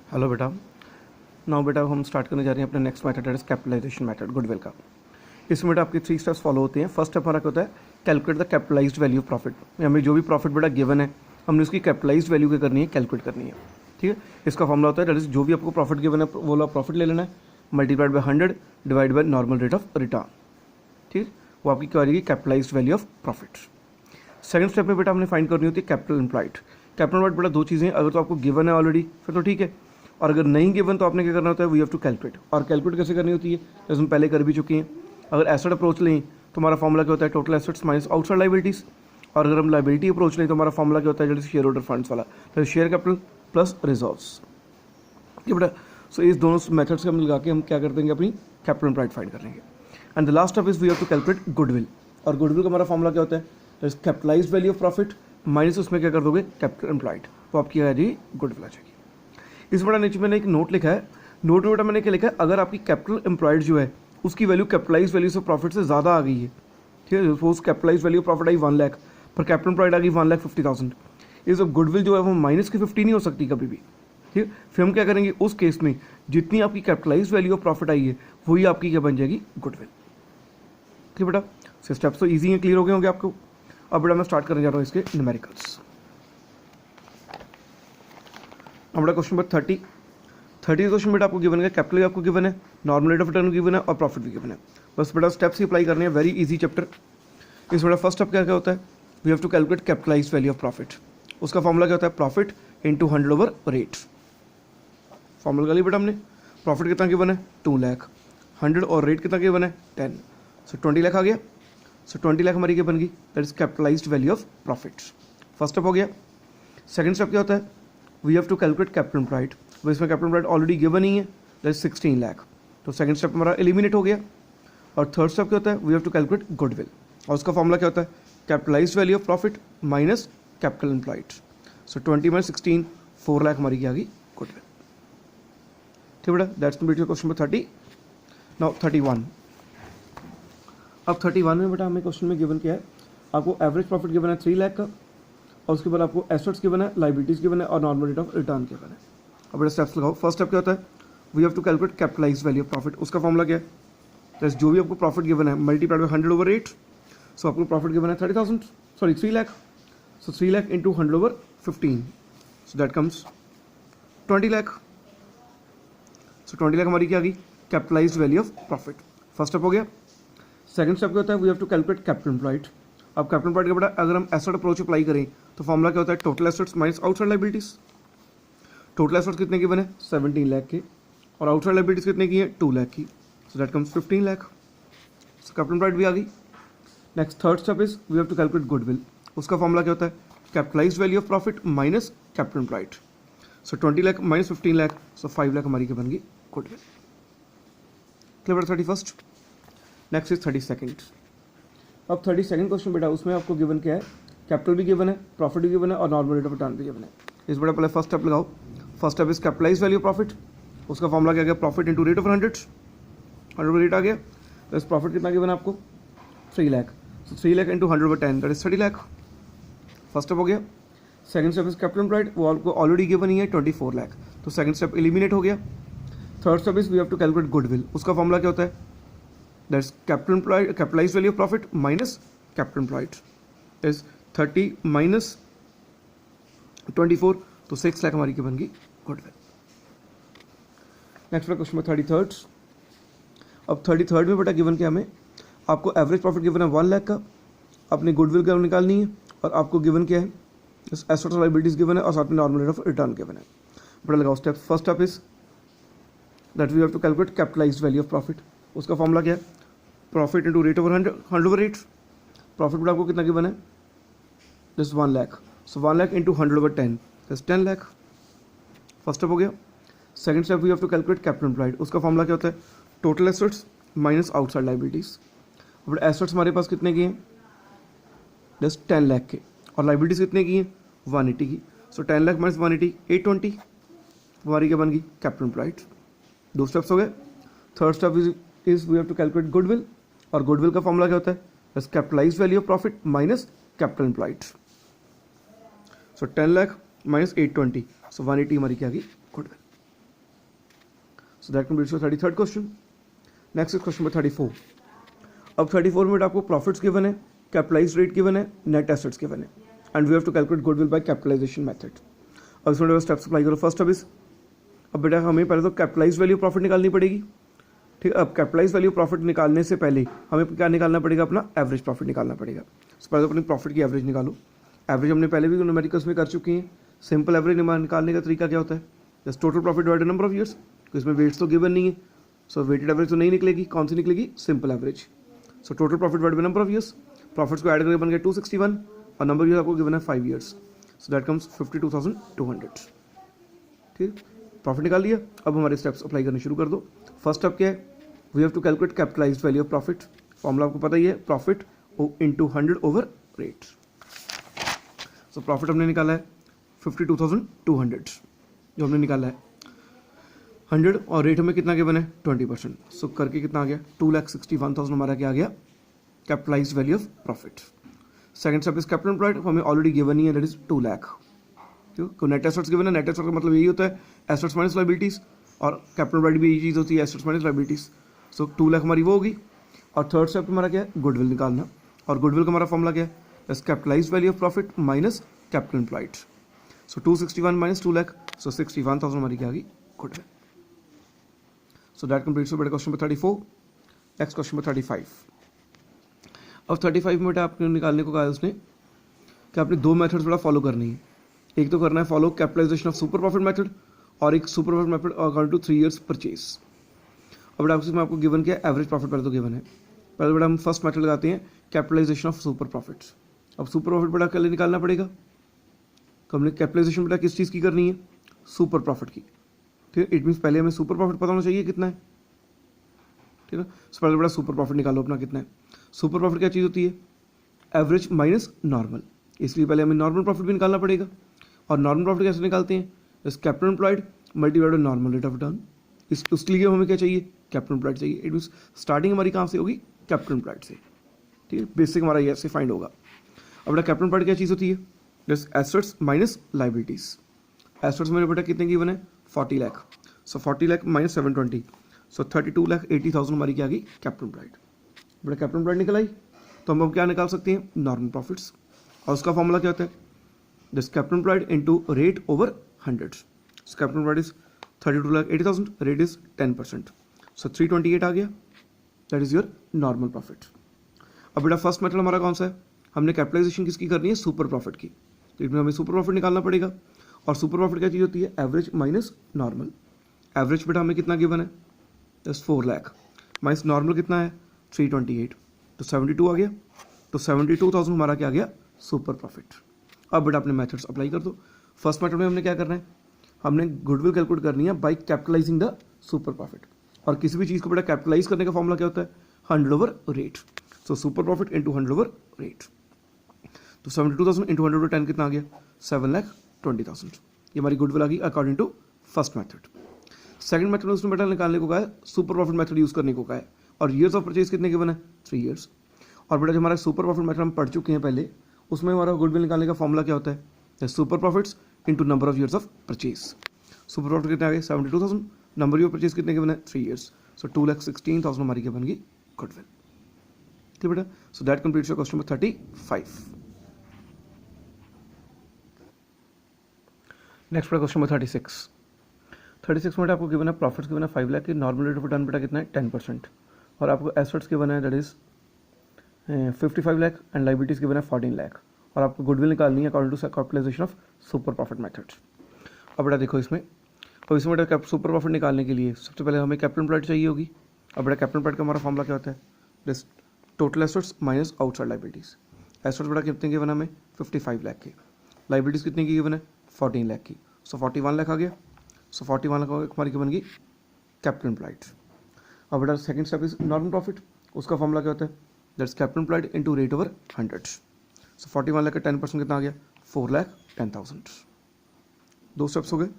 Hello बेटा। Now बेटा हम स्टार्ट करने जा रहे हैं अपने next method that is capitalization method goodwill का। इसमें बेटा आपके 3 स्टेप्स फॉलो होते हैं। फर्स्ट स्टेप हमारा क्या होता है, calculate the capitalised value of profit. हमें जो भी प्रॉफिट बेटा गिवन है हमने उसकी कैपिटलाइज्ड वैल्यू क्या करनी है, कैलकुलेट करनी है। ठीक है, इसका फॉर्मूला होता है दैट इज जो भी आपको प्रॉफिट गिवन है वो वाला प्रॉफिट ले लेना है, multiplied by 100 divide by normal rate of return. ठीक है, वो आपकी क्या आ जाएगी, capitalised value of profit. Second step में बेटा हमने फाइंड करनी होती है कैपिटल एम्प्लॉयड। कैपिटल एम्प्लॉयड बेटा दो चीज़ें, अगर तो आपको गिवन है ऑलरेडी फिर तो ठीक है, और अगर नहीं गिवन तो आपने क्या करना होता है, वी हैव टू कैलकुलेट। और कैलकुलेट कैसे करनी होती है, जैसे हम पहले कर भी चुके हैं। अगर एसेट अप्रोच लें तो हमारा फॉर्मूला क्या होता है, total assets minus outside liabilities. और अगर हम लाइबिलिटी अप्रोच लें तो हमारा फॉर्मूला क्या होता है, जैसे शेयर होल्डर फंड्स वाला, तो शेयर कैपिटल प्लस रिजर्व्स। ठीक है बेटा, सो इस दोनों मेथड्स को हम लगा के हम क्या कर देंगे, अपनी कैपिटल एम्प्लॉयड फाइंड कर लेंगे। And the last step is we have to calculate goodwill. और गुडविल का हमारा फॉर्मूला क्या होता है, capitalized value of profit minus उसमें क्या कर दोगे, कैपिटल एम्प्लॉयड, तो आपकी आ जाएगी गुडविल आ जाएगी। इस बड़ा नीचे मैंने एक नोट लिखा है, नोट में बेटा मैंने क्या लिखा है, अगर आपकी कैपिटल एम्प्लॉयड जो है उसकी वैल्यू कैपिटलाइज वैल्यू से प्रॉफिट से ज़्यादा आ गई है, ठीक है, suppose capitalise value profit I 1 lakh पर कैपिटल एम्प्लॉयड आ गई 1,50,000, इस गुडविल जो है वो माइनस की 50 नहीं हो सकती कभी भी। ठीक है, फिर हम क्या करेंगे, उस केस में जितनी आपकी capitalise value of profit I है वही आपकी क्या बन जाएगी, गुडविल। ठीक है बेटा, स्टेप्स तो ईजी हैं, क्लियर हो गए होंगे आपको। अब बेटा मैं स्टार्ट करने जा रहा हूँ इसके न्यूमेरिकल्स। अब बेटा क्वेश्चन नंबर 30 क्वेश्चन बेटा आपको गिवन है, कैपिटल भी आपको गिवन है, normal rate of return given है और प्रॉफिट भी गिवन है। बस बेटा स्टेप्स ही अप्लाई करने हैं, वेरी इजी चैप्टर। इस बेटा फर्स्ट स्टेप क्या क्या होता है, we have to calculate capitalized value of profit. उसका फॉर्मूला क्या होता है, profit into 100 over rate. Formula का लिया बेटा हमने, प्रॉफिट कितना गिवन है 2 लाख, 100 और रेट कितना गिवन है 10, सो 20 लाख आ गया। सो 20 लाख हमारी क्या बन गई, that is capitalized value of profit. First step हो गया। सेकंड स्टेप क्या होता है, we have to calculate capital employed. वो इसमें कैपिटल एम्प्लॉयड ऑलरेडी गिवन ही है, दैट इज 16 लाख, तो सेकंड स्टेप हमारा एलिमिनेट हो गया। और थर्ड स्टेप क्या होता है, we have to calculate goodwill, और उसका फॉर्मूला क्या होता है, capitalized value of profit minus capital employed. So 20 minus 16, 4 lakh हमारी क्या आ गई, गुडविल। ठीक बेटा, that's complete question number 30। Now 31। अब 31 में बेटा हमें क्वेश्चन में गिवन क्या है, आपको एवरेज प्रॉफिट गिवन है 3 लाख का, और उसके बाद आपको एसेट्स गिवन है, लाइबिलिटीज गिवन है और normal rate of return given है। अब बेटा स्टेप्स लगाओ। फर्स्ट स्टेप क्या होता है, we have to calculate capitalized value of profit. उसका फॉर्मूला क्या है, जैसे जो भी आपको प्रॉफिट गिवन है मल्टीप्लाइड बाय 100 ओवर 8, सो आपको प्रॉफिट गिवन है 3 lakh, so 3 lakh into 100 over 15, so that comes 20 lakh. So 20 lakh हमारी क्या आ गई, capitalized value of profit. First step हो गया। सेकंड स्टेप क्या होता है, we have to calculate capital employed. अब कैपिटल एम्प्लॉयड का बेटा अगर हम एसेट अप्रोच अप्लाई करें तो फॉर्मूला क्या होता है, total assets minus outside liabilities. Total assets कितने की बने, 17 लाख के, और आउटसाइड लाइबिलिटीज कितने की है, 2 लाख की, so that comes 15 lakh. So capital employed भी आ गई। Next third step is we have to calculate goodwill. उसका फॉर्मूला क्या होता है, capitalized value of profit minus capital employed. So 20 lakh minus 15 lakh, so 5 lakh हमारी क्या बन गई, goodwill. Clear 31st। Next is 32nd। अब 32nd क्वेश्चन बेटा उसमें आपको गिवन क्या है, कैपिटल भी गिवन है, प्रॉफिट भी गिवन है और नॉर्मल रेट ऑफ रिटर्न भी गिवन है। इस बेटा पहले फर्स्ट स्टेप लगाओ। First step is capitalized value profit. उसका फॉर्मूला क्या गया, profit into rate of 100 rate आ गया, तो इस प्रॉफिट कितना गिवन है आपको 3 lakh, so 3 lakh into 100 over 10 that is 30 lakh. First step हो गया। Second step is capital employed, वो आपको ऑलरेडी गिवन ही है 24 लाख, तो सेकंड स्टेप एलिमिनेट हो गया। Third step is we have to calculate goodwill. उसका फॉर्मूला क्या होता है, that's capital employed, capitalized value of profit minus capital employed is 30 minus 24, तो 6 लाख हमारी की बन गई गुडविल। नेक्स्ट क्वेश्चन में 33rd। अब 33rd में बेटा गिवन क्या हमें, आपको एवरेज प्रॉफिट गिवन है 1 लाख का, अपनी गुडविल का निकालनी है, और आपको गिवन क्या है, एसेट्स और लायबिलिटीज गिवन है और साथ में normal rate of return given है। बेटा लगाओ step. First step is that we have to calculate capitalized value of profit. उसका फॉर्मूला क्या है, profit into rate over 100 over 8। Profit बेटा आपको कितना गिवन है, this 1 lakh, so 1 lakh into 100 over 10 this 10 lakh. First step हो गया। Second step we have to calculate capital employed. उसका फॉर्मूला क्या होता है, total assets minus outside liabilities. अब एसेट्स हमारे पास कितने की हैं, जस्ट 10 लाख के, और लाइबिलिटीज कितने की हैं 180 की, सो 10 लाख माइनस 180 820, हमारी क्या बन गई, कैपिटल एम्प्लॉयड। 2 स्टेप्स हो गए। Third step is we have to calculate goodwill, और गुडविल का फॉर्मूला क्या होता है, capitalized value of profit minus capital employed. So 10 lakh minus 820, so 180 हमारी क्या आ गई, goodwill. So that completes your 33rd question. Next is question number 34. अब 34 में आपको प्रॉफिट्स गिवन है, कैपिटलाइज रेट गिवन है, नेट एसेट्स गिवन है, and we have to calculate goodwill bye capitalization method. अब इसमें स्टेप्स अप्लाई करो. फर्स्ट अब अब बेटा हमें पहले तो कैपिटलाइज वैल्यू प्रॉफिट निकालनी पड़ेगी. ठीक है, अब कैपिटलाइज वैल्यू प्रॉफिट निकालने से पहले हमें क्या निकालना पड़ेगा, अपना एवरेज प्रॉफिट निकालना पड़ेगा. तो पहले तो अपनी प्रॉफिट की एवरेज निकालो. एवरेज हमने पहले भी न्यूमेरिकल्स में कर चुकी हैं. सिंपल एवरेज निकालने का तरीका क्या होता है, just total profit divided number of years. तो इसमें वेट्स तो गिवन नहीं है, सो वेटेड एवरेज तो नहीं निकलेगी. कौन सी निकलेगी, simple average. So total profit divided by number of years. Profits को ऐड करके बन गया 261 और नंबर ईयर्स आपको गिवन है 5 ईयर्स. So that comes 52,200. ठीक, प्रॉफिट निकाल लिया. अब हमारे स्टेप्स अप्लाई करने शुरू कर दो. फर्स्ट स्टेप क्या है, we have to calculate capitalized value of profit. Formula आपको पता ही है, profit into 100 over rate. So profit हमने निकाला है 52,200 जो हमने निकाला है 100 और रेट हमें कितना गिवन है 20%. सो करके कितना आ गया 2,61,000 हमारा क्या आ गया capitalised value of profit. Second step is capital employed, हमें ऑलरेडी गिवन ही है, that is 2 lakh. Net assets given है, नेट एसेट्स का मतलब यही होता है एसेट्स माइनस लायबिलिटीज, और कैपिटल एम्प्लॉयड भी यही चीज़ होती है एसेट्स माइनस लायबिलिटीज. सो 2 लाख हमारी वो होगी. और थर्ड स्टेप हमारा क्या है, गुडविल निकालना. और गुडविल का हमारा फॉर्मूला क्या है, capitalized value of profit minus capital employed. So 261 minus 2 lakh, so 61,000 हमारी क्या आ गई गुडविल. सो दैट कंप्लीट्स बेटा question number 34. Next question number 35. अब 35 में बेटा आपने निकालने को कहा है उसने कि आपने 2 मेथड्स बड़ा फॉलो करनी है. एक तो करना है follow capitalization of super profit method, और एक super profit method according to 3 years purchase. अब बेटा उसमें आपको गिवन किया एवरेज प्रॉफिट पहले तो गिवन है. पहले बेटा हम फर्स्ट मेथड लगाते हैं कैपिटलाइजेशन ऑफ सुपर प्रॉफिट. अब सुपर प्रॉफिट बेटा पहले निकालना पड़ेगा. तो हमने कैपिटलाइजेशन बेटा किस चीज़ की करनी है, सुपर प्रॉफिट की. ठीक है, इट मीन्स पहले हमें सुपर प्रॉफिट पता होना चाहिए कितना है. ठीक है, सो पहले बेटा सुपर प्रॉफिट निकालो अपना कितना है. सुपर प्रॉफिट क्या चीज़ होती है, एवरेज माइनस नॉर्मल. इसलिए पहले हमें नॉर्मल प्रॉफिट भी निकालना पड़ेगा. और नॉर्मल प्रॉफिट कैसे निकालते हैं, इस capital employed multiplied by normal rate of return. उसके लिए हमें क्या चाहिए, कैपिटल एम्प्लॉयड चाहिए. इट मीन्स स्टार्टिंग हमारी कहाँ से होगी, कैपिटल एम्प्लॉयड से. ठीक है, बेसिक हमारा ये ऐसे फाइंड होगा. अब बेटा कैपिटल एम्प्लॉयड क्या चीज़ होती है, just assets minus liabilities. Assets मेरे बेटा कितने की बने 40 लाख. सो 40 लाख माइनस 720, सो 32,80,000 हमारी क्या आ गई कैपिटल एम्प्लॉयड. बेटा कैपिटल एम्प्लॉयड निकल आई. तो हम अब क्या निकाल सकते हैं, नॉर्मल प्रॉफिट्स. और उसका फॉर्मूला क्या होता है, this capital employed into rate over 100. So capital employed is 32,80,000, rate is 10%. सो 328 आ गया, that is your normal profit. अब बेटा फर्स्ट मेथड हमारा कौन सा है, हमने कैपिटलाइजेशन किसकी करनी है, सुपर प्रॉफिट की. तो इसमें हमें सुपर प्रॉफिट निकालना पड़ेगा. और सुपर प्रॉफिट क्या चीज़ होती है, एवरेज माइनस नॉर्मल. एवरेज बेटा हमें कितना गिवन है, जस्ट 4 लाख माइनस नॉर्मल कितना है 328, तो 72 आ गया. तो 72,000 हमारा क्या आ गया सुपर प्रॉफिट. अब बेटा अपने मेथड्स अप्लाई कर दो. फर्स्ट मेथड में हमने क्या करना है, हमने गुडविल कैलकुलेट करनी है by capitalizing the super profit. और किसी भी चीज़ को बेटा कैपिटलाइज करने का फॉर्मूला क्या होता है, 100 over rate. So super profit into 100 over rate. तो 72,000 इंटू 100 ओवर 10 कितना आ गया 7,20,000. ये हमारी गुडविल आ गई according to first method. Second method में उसने बेटा निकालने को कहा है, सुपर प्रॉफिट मेथड यूज करने को कहा है. और ईयर्स ऑफ परचेज कितने के बने 3 ईयर्स. और बेटा जो हमारा सुपर प्रॉफिट मेथड हम पढ़ चुके हैं पहले, उसमें हमारा गुडविल निकालने का फॉर्मूला क्या होता है, super profits into number of years of purchase. Super profit कितने आ गए 72,000, नंबर ऑफ परचेज कितने के बने 3 ईयर्स. सो 2,16,000 हमारी क्या बन गई गुडविल. ठीक बेटा, so that completes your question number 35. Next बेटा क्वेश्चन नंबर 36. 36 में आपको गिवन है प्रॉफिट्स गिवन है 5 लाख की, नॉर्मल रेट ऑफ रिटर्न बेटा कितना है 10%. और आपको एसेट्स गिवन है that is 55 lakh and liabilities given है 14 लाख. और आपको गुडविल निकालनी है according to capitalization of super profit method. अब बेटा देखो इसमें, तो इसमें बेटा सुपर प्रॉफिट निकालने के लिए सबसे पहले हमें कैपिटल एम्प्लॉयड चाहिए होगी. अब बेटा कैपिटल एम्प्लॉयड का हमारा फॉर्मूला क्या होता है, this total assets minus outside liabilities. Assets बेटा कितने गिवन है हमें 55 लाख की, लायबिलिटीज कितने की गिवन है 14 लाख की. सो 41 लाख आ गया. सो 41 लाख हमारी क्या बन गई कैपिटल एम्प्लॉयड. अब बेटा second step is normal profit. उसका फॉर्मूला क्या होता है, that's capital employed into rate over 100. सो 41 लाख का 10% कितना आ गया 4,10,000. 2 स्टेप्स हो गए.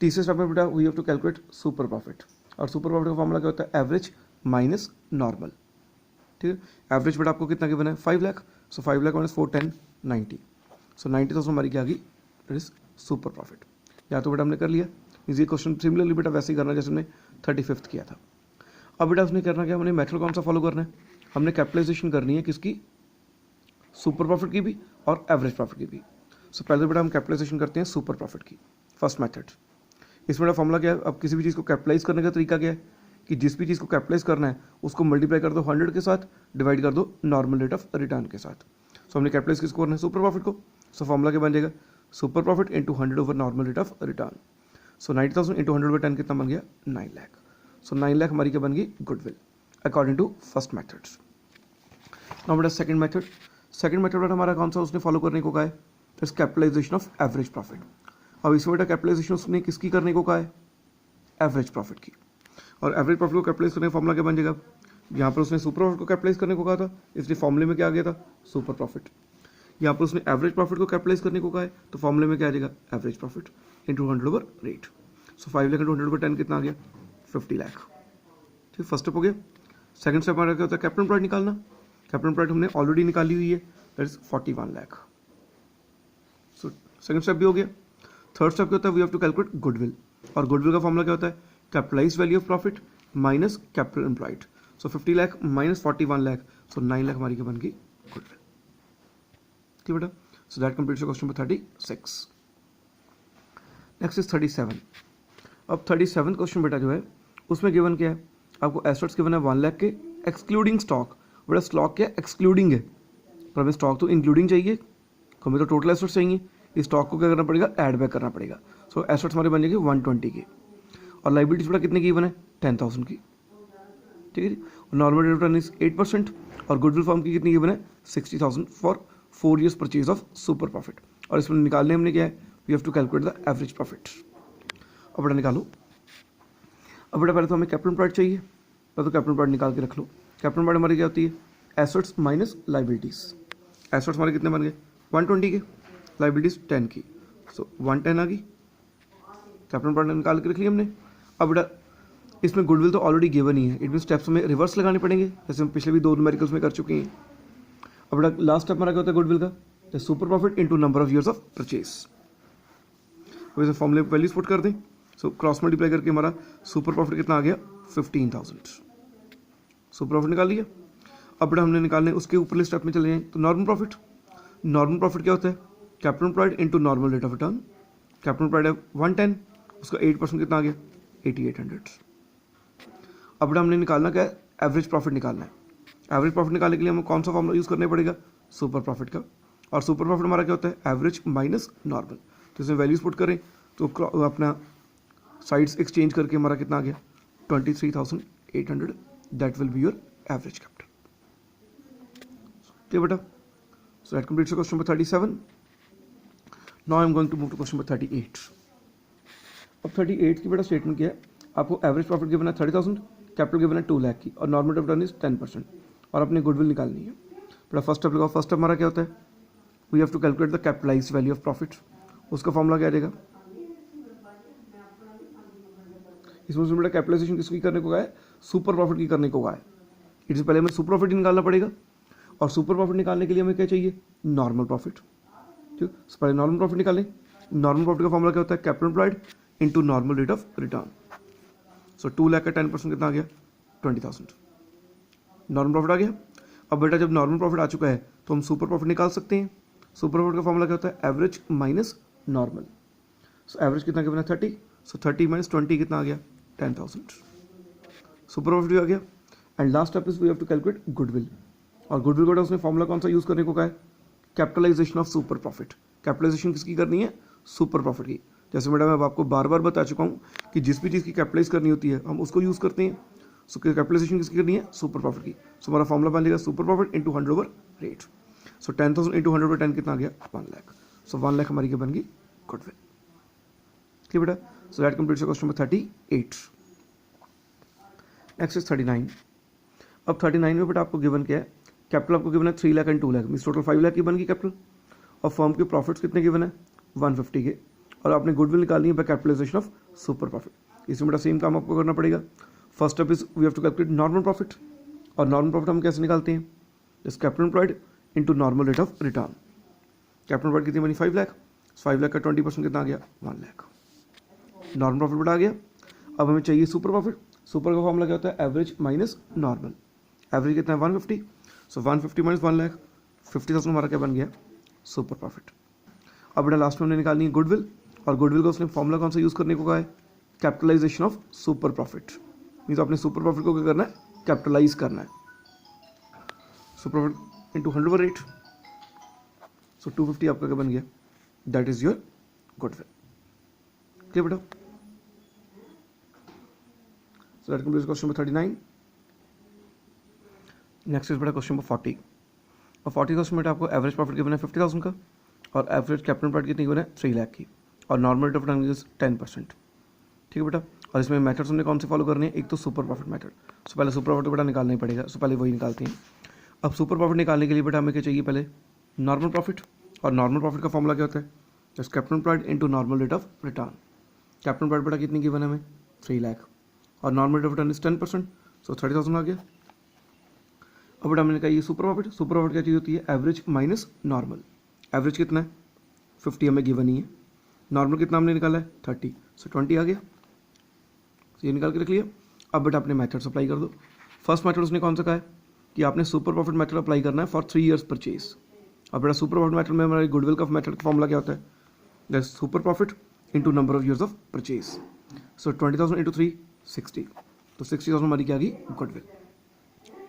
तीसरे स्टेप में बेटा we have to calculate super profit. और सुपर प्रॉफिट का फॉर्मूला क्या होता है, एवरेज माइनस नॉर्मल. ठीक है, एवरेज बेटा आपको कितना गिवन है 5 लाख. So 5 lakh minus 4 10 90. सो 90,000 हमारी क्या आ गई, दैट इज सुपर प्रॉफिट. या तो बेटा हमने कर लिया ये क्वेश्चन सिमिलरली बेटा वैसे ही करना जैसे हमने 35th किया था। अब बेटा उसने करना क्या, हमने मेथड कौन सा फॉलो करना है, हमने कैपिटलाइजेशन करनी है किसकी, सुपर प्रॉफिट की भी और एवरेज प्रॉफिट की भी। सो पहले बेटा हम कैपिटलाइजेशन करते हैं सुपर प्रॉफिट की, फर्स्ट मेथड। इसमें बेटा फॉर्मूला क्या है, अब किसी भी चीज़ को कैपिटलाइज करने का तरीका क्या है कि जिस भी चीज़ को कैपिटलाइज करना है उसको मल्टीप्लाई कर दो 100 के साथ, डिवाइड कर दो नॉर्मल रेट ऑफ रिटर्न के साथ। सो हमने कैपिटलाइज किसको करना है, सुपर प्रॉफिट को। सो फॉर्मूला क्या बन जाएगा, super profit into 100 over normal rate of return. So 90,000 into 100 over 10 कितना बन गया, 9 लाख। सो 9 लाख हमारी क्या बन गई, goodwill according to first method. Now बेटा सेकंड मेथड, सेकंड मेथड बेटा हमारा कौन सा उसने फॉलो करने को कहा है, इस कैपिटलाइजेशन ऑफ एवरेज प्रॉफिट। अब इसमें बेटा कैपिटलाइजेशन उसने किसकी करने को कहा है, एवरेज प्रॉफिट की। और एवरेज प्रॉफिट को कैपिटलाइज करने का फॉर्मूला क्या बन जाएगा, यहाँ पर उसने सुपर प्रॉफिट को कैपिटलाइज करने को कहा था, इसलिए फॉर्मूले में क्या आ गया था, सुपर प्रॉफिट। यहाँ पर उसने एवरेज प्रॉफिट को कैपिटलाइज करने को कहा है, तो फॉर्मूले में क्या आ जाएगा, average profit into 100 over rate. So 5 lakh into 100 over 10 कितना आ गया, 50 लाख। ठीक, फर्स्ट स्टेप हो गया। सेकंड स्टेप हमारा क्या होता है, कैपिटल एम्प्लॉयड निकालना। कैपिटल एम्प्लॉयड हमने ऑलरेडी निकाली हुई है, that is 41 lakh. So second step भी हो गया। थर्ड स्टेप क्या होता है, we have to calculate goodwill. और गुडविल का फॉर्मूला क्या होता है, capitalize value of profit minus capital employed. So 50 lakh minus 41 lakh, so 9 lakh हमारी क्या बन गई, गुडविल। ठीक बेटा, so that completes question number 36। Next is 37। अब 37 क्वेश्चन बेटा जो है उसमें गिवन क्या है, आपको एसेट्स गिवन है 1 लाख के एक्सक्लूडिंग स्टॉक। बेटा स्टॉक क्या एक्सक्लूडिंग है, पर हमें स्टॉक तो इंक्लूडिंग चाहिए, हमें तो टोटल एसेट्स चाहिए, इस स्टॉक को क्या करना पड़ेगा, ऐड बैक करना पड़ेगा। सो एसेट्स हमारे बन जाएगी 120 की, और लाइबिलिटीज बेटा कितने की गिवन है, 10,000 की। ठीक है जी, normal rate of return is 8%, और गुडविल फॉर्म की कितनी गिवन है, 60,000 for 4 years purchase of super profit. और इसमें निकालने हमने क्या है, we have to calculate the average profit. अब बेटा निकालो। अब बेटा पहले तो हमें कैपिटल एम्प्लॉयड चाहिए, पहले तो कैपिटल एम्प्लॉयड निकाल के रख लो। कैपिटल एम्प्लॉयड हमारी क्या होती है, एसेट्स माइनस लाइबिलिटीज। एसेट्स हमारे कितने बन गए, 120 के, लाइबिलिटीज 10 की, सो 110 आ गई। कैपिटल एम्प्लॉयड निकाल के रख लिया हमने। अब बेटा इसमें गुडविल तो ऑलरेडी गिवन ही है, इट मीन स्टेप्स में रिवर्स लगाने पड़ेंगे, जैसे हम पिछले भी 2 न्यूमेरिकल्स में कर चुके हैं। अब बेटा लास्ट स्टेप हमारा क्या होता है गुडविल का, super profit into number of years of purchase. अब इसे फॉर्मूले वैल्यूज पुट कर दें, सो क्रॉस मल्टीप्लाई करके हमारा सुपर प्रॉफिट कितना आ गया, 15,000। सुपर प्रॉफिट निकाल लिया। अब बेटा हमने निकालने उसके ऊपरले स्टेप में चले जाएं, तो नॉर्मल प्रॉफिट। नॉर्मल प्रॉफिट क्या होता है, capital employed into normal rate of return. Capital employed है 110, उसका 8% कितना आ गया, 8800। अब बेटा हमने निकालना क्या है, एवरेज प्रॉफिट निकालना है। एवरेज प्रॉफिट निकालने के लिए हमें कौन सा फॉर्मूला यूज़ करना पड़ेगा, सुपर प्रॉफिट का। और सुपर प्रॉफिट हमारा क्या होता है, एवरेज माइनस नॉर्मल। तो इसमें वैल्यूज पुट करें तो अपना साइड्स एक्सचेंज करके हमारा कितना आ गया, 23,800, that will be your average capital. ठीक बेटा, so that completes question number 37। Now I am going to move to question number 38। अब 38 की बेटा स्टेटमेंट क्या है, आपको एवरेज प्रॉफिट गिवन है 30,000, कैपिटल गिवन है 2 लाख की, और नॉर्मल रिटर्न इज 10%, और अपनी गुडविल निकालनी है। बेटा फर्स्ट स्टेप लगाओ। फर्स्ट स्टेप हमारा क्या होता है, we have to calculate the capitalize value of profit. उसका फॉर्मूला क्या रहेगा, इसमें बेटा कैपिटलाइजेशन किसकी करने को कहा है, सुपर प्रॉफिट की करने को कहा है। इससे पहले हमें सुपर प्रॉफिट ही निकालना पड़ेगा, और सुपर प्रॉफिट निकालने के लिए हमें क्या चाहिए, नॉर्मल प्रॉफिट। ठीक, पहले नॉर्मल प्रॉफिट निकालें। नॉर्मल प्रॉफिट का फॉर्मूला क्या होता है, capital employed into normal rate of return. So 2 lakh का 10% कितना आ गया, 20,000। नॉर्मल प्रॉफिट आ गया। अब बेटा जब नॉर्मल प्रॉफिट आ चुका है तो हम सुपर प्रॉफिट निकाल सकते हैं। सुपर प्रॉफिट का फॉर्मूला क्या होता है, average minus normal. So average कितना गिवन है, 30, सो 30 माइनस 20 कितना आ गया, 10,000। सुपर प्रॉफिट भी आ गया। And last step is we have to calculate goodwill. और गुडविल का उसने फॉर्मूला कौन सा यूज करने को कहा है, capitalization of super profit. Capitalization किसकी करनी है, सुपर प्रॉफिट की। जैसे मैडम मैं आपको बार बार बता चुका हूँ कि जिस भी चीज़ की कैपिटलाइज करनी होती है हम उसको यूज़ करते हैं। सो कैपिटलाइजेशन किसकी करनी है, सुपर प्रॉफिट की। सो हमारा फॉर्मूला बन जाएगा super profit into 100 over rate. So 10,000 into 100 over 10 कितना आ गया, 1 लाख। सो 1 लाख हमारी क्या बन गई, गुडविल। ठीक बेटा, so that completes question number 38। Next is 39। अब 39 में बेटा आपको गिवन क्या है, कैपिटल आपको गिवन है 3 lakh and 2 lakh, mean total 5 lakh की बन गई कैपिटल। और फर्म के प्रॉफिट्स कितने गिवन है, 150 के। और आपने गुडविल निकालनी है by capitalization of super profit. इसमें बेटा सेम काम आपको करना पड़ेगा। First step is we have to calculate normal profit. और नॉर्मल प्रॉफिट हम कैसे निकालते हैं, इस capital employed into normal rate of return. Capital employed कितनी बनी, 5 लाख। 5 लाख का 20% कितना आ गया, 1 लाख। नॉर्मल प्रॉफिट बेटा आ गया। अब हमें चाहिए सुपर प्रॉफिट। सुपर का फॉर्मूला क्या होता है, एवरेज माइनस नॉर्मल। एवरेज कितना है 150, सो 150 माइनस 1 लाख, 50,000 हमारा क्या बन गया, सुपर प्रॉफिट। अब बेटा लास्ट में हमने निकालनी है गुडविल, और गुडविल का उसने फॉर्मूला कौन सा यूज़ करने को कहा है, capitalization of super profit. Means आपने सुपर प्रॉफिट को क्या करना है, कैपिटलाइज करना है। Super profit into 100 rate, so 250 आपका क्या बन गया, that is your goodwill. Clear बेटा? So that completes question number 39। Next is बेटा क्वेश्चन नंबर 40। और 40 क्वेश्चन में आपको एवरेज प्रॉफिट गिवन है 50,000 का, और एवरेज कैपिटल एम्प्लॉयड कितनी गिवन है 3 लाख की, और normal rate of return is 10%। ठीक है बेटा? और इसमें मेथड्स हमने कौन से फॉलो करने हैं, एक तो सुपर प्रॉफिट मेथड। सो पहले सुपर प्रॉफिट बेटा निकालना ही पड़ेगा, सो पहले वही निकालते हैं। अब सुपर प्रॉफिट निकालने के लिए बेटा हमें क्या चाहिए, पहले नॉर्मल प्रॉफिट। और नॉर्मल प्रॉफिट का फॉर्मूला क्या होता है, just capital employed into normal rate of return. Capital employed बेटा कितनी गिवन है हमें 3 लाख, और normal rate of return is 10%, सो 30,000 आ गया। अब बेटा हमने कहा ये सुपर प्रॉफिट। सुपर प्रॉफिट क्या चीज़ होती है, एवरेज माइनस नॉर्मल। एवरेज कितना है 50 हमें गिवन ही है, नॉर्मल कितना हमने निकाला है 30, सो 20 आ गया। ये निकाल के रख लिया। अब बेटा अपने मेथड्स अप्लाई कर दो। फर्स्ट मेथड उसने कौन सा कहा है कि आपने सुपर प्रॉफिट मेथड अप्लाई करना है फॉर 3 ईयर्स परचेज। अब बेटा सुपर प्रॉफिट मेथड में हमारे गुडविल का मेथड का फॉर्मूला क्या होता है, that super profit into number of years of purchase. So 20,000 into 3 60, तो 60,000 हमारी क्या आ गई, गुडविल।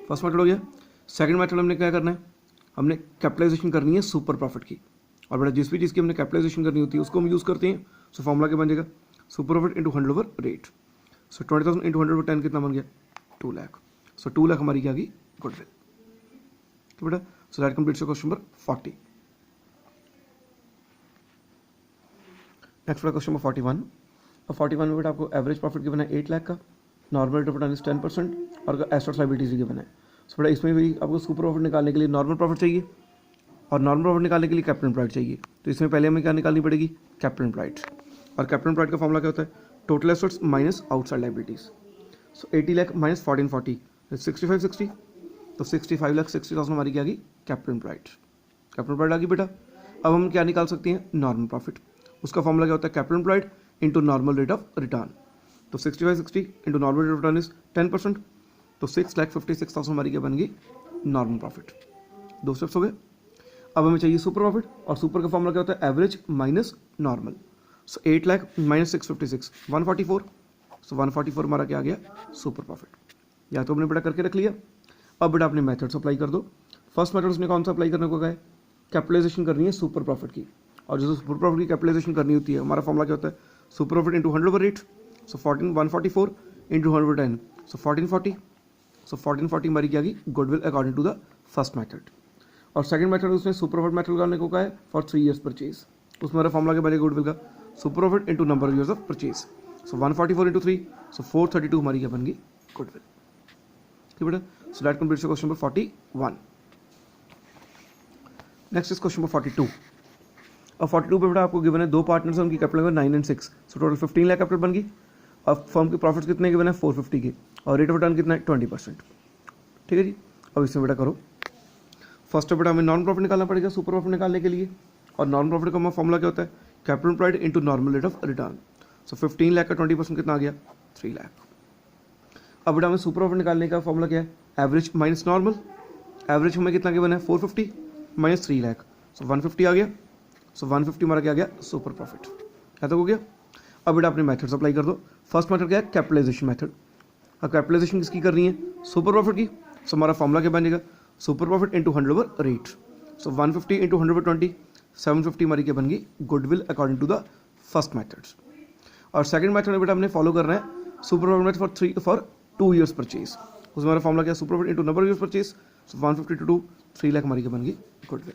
फर्स्ट मेथड हो गया। सेकंड मेथड हमने क्या करना है, हमने कैपिटलाइजेशन करनी है सुपर प्रॉफिट की। और बेटा जिस भी चीज़ की हमने कैपिटलाइजेशन करनी होती है उसको हम यूज़ करते हैं। सो फॉर्मूला क्या बन जाएगा, super profit into 100 over rate. So 20,000 into 100 over 10 कितना बन गया, 2 लाख। सो 2 लाख हमारी क्या आ गई, गुडविल। तो बेटा so that completes question number 40। Next बेटा क्वेश्चन नंबर 41। और 41 में बेटा आपको एवरेज प्रॉफिट गिवन है 8 लाख का, normal rate of return is 10%, और एसेट्स लायबिलिटीज गिवन है। सो बेटा इसमें भी आपको सुपर प्रॉफिट निकालने के लिए नॉर्मल प्रॉफिट चाहिए, और नॉर्मल प्रॉफिट निकालने के लिए कैपिटल एम्प्लॉयड चाहिए। तो इसमें पहले हमें क्या निकालनी पड़ेगी, कैपिटल एम्प्लॉयड। और कैपिटल एम्प्लॉयड का फॉर्मूला क्या होता है, total assets minus outside liabilities. So 80 lakh minus 1440, 6560, तो 65 लाख 60,000 हमारी क्या आ गई, कैपिटल एम्प्लॉयड। कैपिटल एम्प्लॉयड आ गई बेटा। अब हम क्या निकाल सकते हैं, नॉर्मल प्रॉफिट। उसका फॉर्मूला क्या होता है, capital employed into normal rate of return. तो 6560 into normal rate of return is 10%, तो 6,56,000 हमारी क्या बन गई, नॉर्मल प्रॉफिट। 2 स्टेप्स हो गए। अब हमें चाहिए सुपर प्रॉफिट, और सुपर का फॉर्मूला क्या होता है, एवरेज माइनस नॉर्मल। सो 8 लाख माइनस 656, 144, सो 144 हमारा क्या आ गया, सुपर प्रॉफिट। या तो हमने बेटा करके रख लिया। अब बेटा अपने मेथड्स अप्लाई कर दो। फर्स्ट मेथड उसने कौन सा अप्लाई करने को कहा है, कैपिटलाइजेशन करनी है सुपर प्रॉफिट की। और जो सुपर प्रॉफिट की कैपिटलाइजेशन करनी होती है, हमारा फॉर्मूला क्या होता है, super profit into 100 over rate. So 144 into 100 over 10, so 1440, so 1440 हमारी क्या गई, goodwill according to the first method. और सेकंड मेथड उसने सुपर प्रॉफिट मेथड करने को कहा है फॉर 3 ईयर्स परचेज। उसमें हमारा फॉर्मूला क्या बनेगा गुडविल का, super profit into number of years of purchase. So 144 into 3, सो 432 हमारी क्या बन गई, गुडविल। ठीक बेटा? So that completes question number 41। Next is question number 42। और 42 पे बेटा आपको गिवन है 2 पार्टनर्स, उनकी capital 9 and 6, so total 15 lakh capital बन गई। और फर्म के प्रॉफिट्स कितने गिवन है 450 के, और रेट ऑफ रिटर्न कितना है 20%। ठीक है जी। अब इसमें बेटा करो। फर्स्ट बेटा हमें नॉर्मल प्रॉफिट निकालना पड़ेगा सुपर प्रॉफिट निकालने के लिए। और नॉर्मल प्रॉफिट का फॉर्मूला क्या होता है, capital employed into normal rate of return. So 15 lakh का 20% कितना आ गया, 3 लाख। अब बेटा हमें सुपर प्रॉफिट निकालने का फॉर्मूला क्या है, एवरेज माइनस नॉर्मल। एवरेज हमें कितना गिवन है 450 माइनस 3 लाख, सो 150 आ गया। सो 150 हमारा क्या आ गया, सुपर प्रॉफिट। क्या तक हो गया। अब बेटा अपने मेथड्स अप्लाई कर दो। फर्स्ट मेथड क्या है, कैपिटलाइजेशन मेथड। अब कैपिटलाइजेशन किसकी करनी है, सुपर प्रॉफिट की। सो हमारा फॉर्मूला क्या बनेगा, super profit into 100 over rate. So 150 into 100 over 20, 750 हमारी क्या बन गई, goodwill according to the first methods. और सेकंड मेथड में बेटा हमने फॉलो करना है super profit method for 2 years purchase. उसमें हमारा फॉर्मूला क्या, super profit into number of years purchase. So 150 to 2, 3 lakh हमारी क्या बन गई, गुडविल।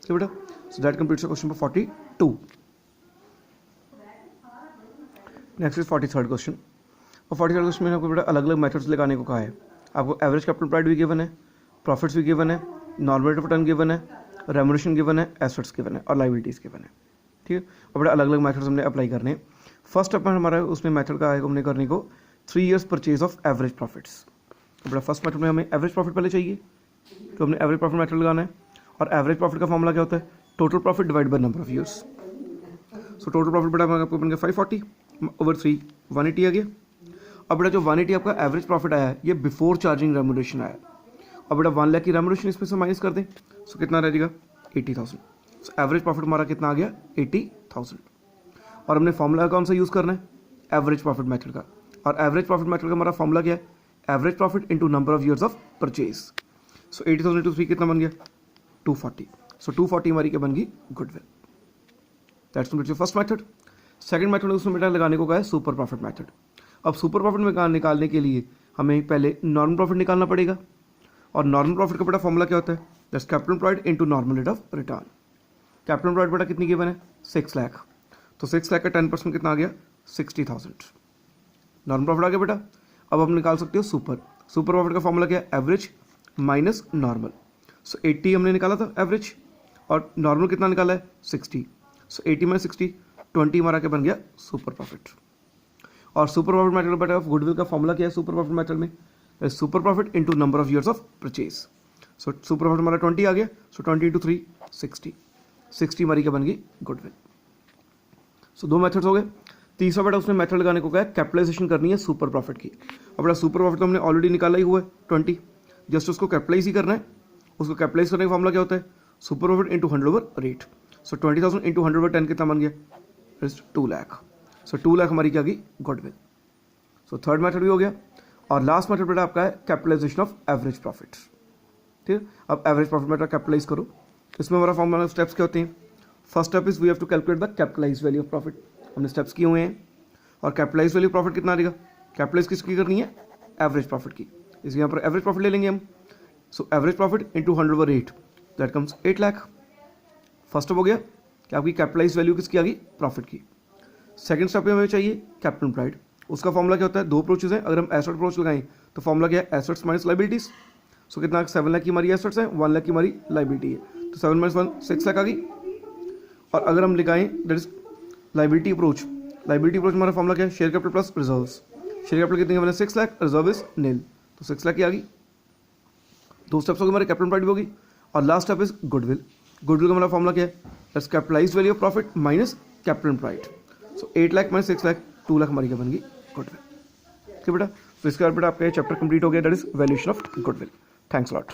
ठीक बेटा? So that completes question number 42। Next is 43rd question. और 43rd क्वेश्चन में आपको बेटा अलग अलग मेथड्स लगाने को कहा है। आपको एवरेज कैपिटल एम्प्लॉयड भी गिवन है, प्रॉफिट्स भी गिवन है, normal rate of return given है, रेम्युनरेशन गिवन है, एसेट्स गिवन है, और लायबिलिटीज गिवन है। ठीक है। और बेटा अलग अलग मेथड्स हमने अप्लाई करने हैं। फर्स्ट अपन हमारा उसमें मेथड का है हमने करने को 3 years purchase of average profits. तो बेटा फर्स्ट मेथड में हमें एवरेज प्रॉफिट पहले चाहिए, तो हमने एवरेज प्रॉफिट मेथड लगाना है। और एवरेज प्रॉफिट का फॉर्मूला क्या होता है, total profit divide by number of years. So total profit बेटा आपको बन गया 540 ओवर 3 180 आ गया। अब बेटा जो 180 आपका एवरेज प्रॉफिट आया है ये बिफोर चार्जिंग रेम्यूनरेशन आया। अब बेटा 1 लाख की रेम्यूनरेशन इसमें से माइनस कर दें, सो कितना रह जाएगा 80,000। सो एवरेज प्रॉफिट हमारा कितना आ गया 80,000। और हमने फॉर्मूला कौन सा यूज़ करना है, एवरेज प्रॉफिट मेथड का। और एवरेज प्रॉफिट मेथड का हमारा फॉर्मूला क्या है, average profit into number of years of purchase. So 80,000 into 3 कितना बन गया 240। सो 240 हमारी क्या बन गई goodwill. That's complete first method. Second method उसमें बेटा लगाने को कहा है सुपर प्रॉफिट मेथड। अब सुपर प्रॉफिट में निकालने के लिए हमें पहले नॉर्मल प्रॉफिट निकालना पड़ेगा। और नॉर्मल प्रॉफिट का बेटा फॉर्मूला क्या होता है, that's capital employed into normal rate of return. Capital employed बेटा कितनी गिवन है 6 लाख, तो 6 लाख का 10% कितना आ गया 60,000। नॉर्मल प्रॉफिट आ गया बेटा। अब आप निकाल सकते हो सुपर प्रॉफिट का फॉर्मूला क्या है, एवरेज माइनस नॉर्मल। सो 80 हमने निकाला था एवरेज और नॉर्मल कितना निकाला है 60। सो 80 माइनस 60 20 हमारा क्या बन गया सुपर प्रॉफिट। और सुपर प्रॉफिट मेथड बेटा ऑफ गुडविल का फॉर्मूला क्या है सुपर प्रॉफिट मेथड में, super profit into number of years of purchase. So super profit हमारा 20 आ गया। सो 20 इंटू 3 60 हमारी क्या बन गई गुडविल। सो 2 मेथड्स हो गए। तीसरा बेटा उसने मेथड लगाने को कहा है कैपिटलाइजेशन करनी है सुपर प्रॉफिट की। अब बेटा सुपर प्रॉफिट तो हमने ऑलरेडी निकाला ही हुआ है 20, जस्ट उसको कैपिटलाइज ही करना है। उसको कैपिटलाइज करने का फॉर्मूला क्या होता है, super profit into 100 over rate. So 20,000 into 100 over 10 कितना बन गया 2 लाख। सो 2 लाख हमारी क्या गई गुडविल। सो थर्ड मेथड भी हो गया। और लास्ट मेथड बेटा आपका है कैपिटलाइजेशन ऑफ एवरेज प्रॉफिट। ठीक है, अब एवरेज प्रॉफिट बेटा कैपिटलाइज करो। इसमें हमारा फॉर्मूला स्टेप्स क्या होते हैं, first step is we have to calculate the capitalize value of profit. हमने स्टेप्स किए हुए हैं। और कैपिटलाइज वैल्यू प्रॉफिट कितना आएगा, कैपिटलाइज किसकी करनी है एवरेज प्रॉफिट की, इसलिए यहाँ पर एवरेज प्रॉफिट ले लेंगे हम। So average profit into 100 over 8 that comes 8 lakh. First step हो गया कि आपकी कैपिटलाइज वैल्यू किसकी आ गई प्रॉफिट की। सेकंड स्टेप में हमें चाहिए कैपिटल एम्प्लॉयड। उसका फॉर्मूला क्या होता है, 2 अप्रोचेज हैं। अगर हम एसेट अप्रोच लगाएं तो फॉर्मूला क्या है एसेट्स माइनस लाइबिलिटीज। सो कितना 7 लाख की हमारी एसेट्स है, 1 लाख की हमारी लाइबिलिटी है, तो 7 माइनस 1 6 लाख आ गई। और अगर हम लिखाएं दैट इज लाइबिलिटी अप्रोच, हमारा फॉर्मूला क्या है share capital plus reserves. Share capital कितनी है 6 लाख, रिजर्व इज नील, तो 6 लाख की आ गई। 2 स्टेप्स हो गए हमारे, कैपिटल एम्प्लॉयड भी होगी। और last step is goodwill. Goodwill का हमारा फॉर्मूला क्या है, that's capitalised value of profit minus capital employed. So 8 lakh minus 6 lakh 2 lakh हमारी क्या बन गई गुडविल। ठीक है बेटा, तो इसके बाद बेटा आपका ये चैप्टर कंप्लीट हो गया, that is valuation of goodwill. Thanks lot.